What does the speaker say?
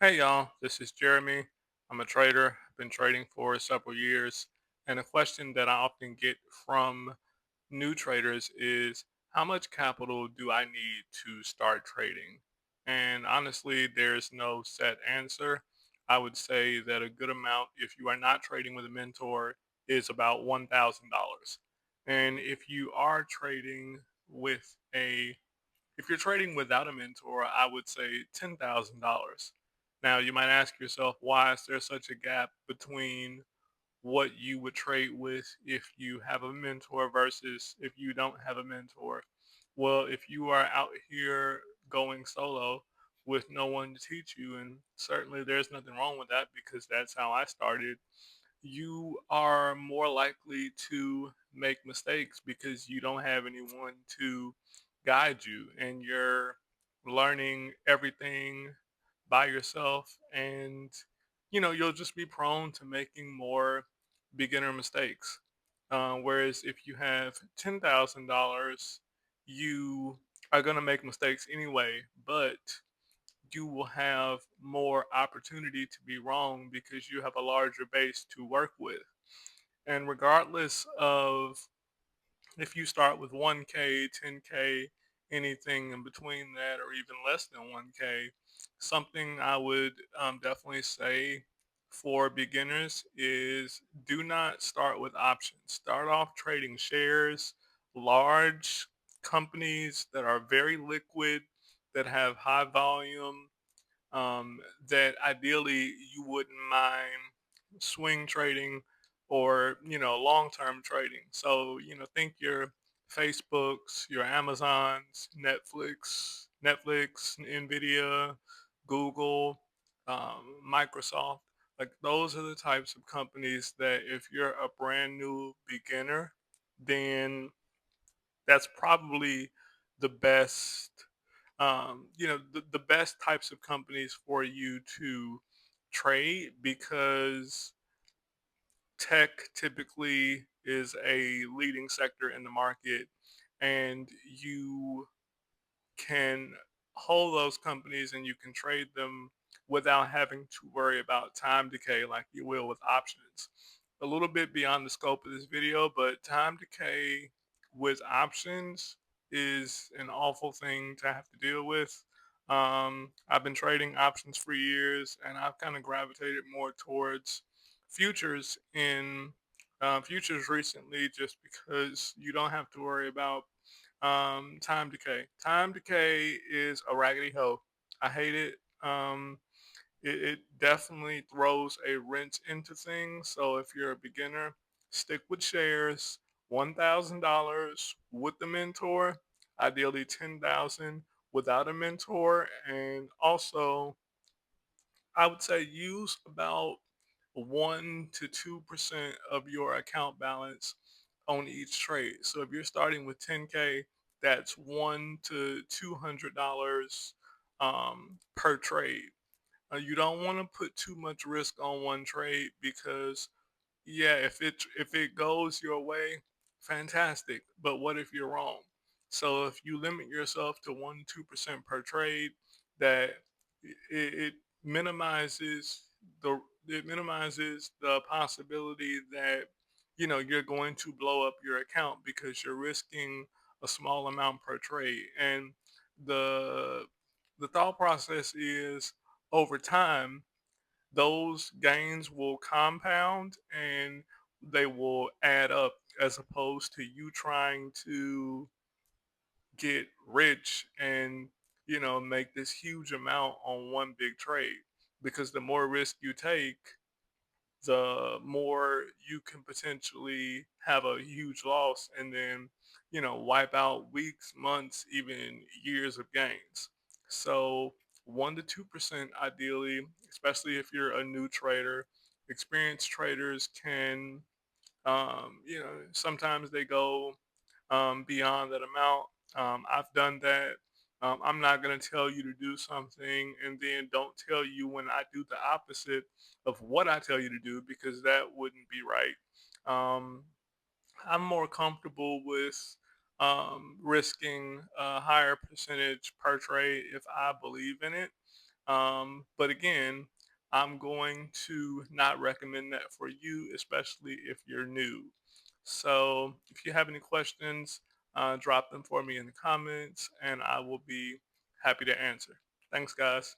Hey y'all, this is Jeremy. I'm a trader. I've been trading for several years. And a question that I often get from new traders is how much capital do I need to start trading? And honestly, there's no set answer. I would say that a good amount, if you are not trading with a mentor, is about $1,000. And if you're trading without a mentor, I would say $10,000. Now, you might ask yourself, why is there such a gap between what you would trade with if you have a mentor versus if you don't have a mentor? Well, if you are out here going solo with no one to teach you, and certainly there's nothing wrong with that because that's how I started, you are more likely to make mistakes because you don't have anyone to guide you and you're learning everything by yourself, and you'll just be prone to making more beginner mistakes. Whereas if you have $10,000, you are going to make mistakes anyway, but you will have more opportunity to be wrong because you have a larger base to work with. And regardless of if you start with 1K, 10K, anything in between that, or even less than 1K, something I would definitely say for beginners is do not start with options. Start off trading shares, large companies that are very liquid, that have high volume, that ideally you wouldn't mind swing trading or long term trading. So think your Facebooks, your Amazons, Netflix, Nvidia, Google, Microsoft. Like those are the types of companies that if you're a brand new beginner, then that's probably the best the best types of companies for you to trade because tech typically is a leading sector in the market, and you can hold those companies and you can trade them without having to worry about time decay like you will with options. A little bit beyond the scope of this video, but time decay with options is an awful thing to have to deal with. I've been trading options for years and I've kind of gravitated more towards futures in futures recently just because you don't have to worry about time decay. Time decay is a raggedy hoe. I hate it. It definitely throws a wrench into things. So if you're a beginner, stick with shares. $1,000 with the mentor, ideally 10,000 without a mentor, and also I would say use about 1 to 2% of your account balance on each trade. So if you're starting with 10K, that's $1 to $200 per trade. You don't want to put too much risk on one trade because yeah, if it goes your way, fantastic. But what if you're wrong? So if you limit yourself to 1 2% per trade, that it minimizes the it minimizes the possibility that you're going to blow up your account because you're risking a small amount per trade. And the the thought process is over time those gains will compound and they will add up as opposed to you trying to get rich and make this huge amount on one big trade, because the more risk you take, the more you can potentially have a huge loss and then wipe out weeks, months, even years of gains. So 1 to 2% ideally, especially if you're a new trader. Experienced traders can sometimes they go beyond that amount. I've done that. I'm not going to tell you to do something and then don't tell you when I do the opposite of what I tell you to do, because that wouldn't be right. Um, I'm more comfortable with risking a higher percentage per trade if I believe in it. But again, I'm going to not recommend that for you, especially if you're new. So if you have any questions, drop them for me in the comments and I will be happy to answer. Thanks, guys.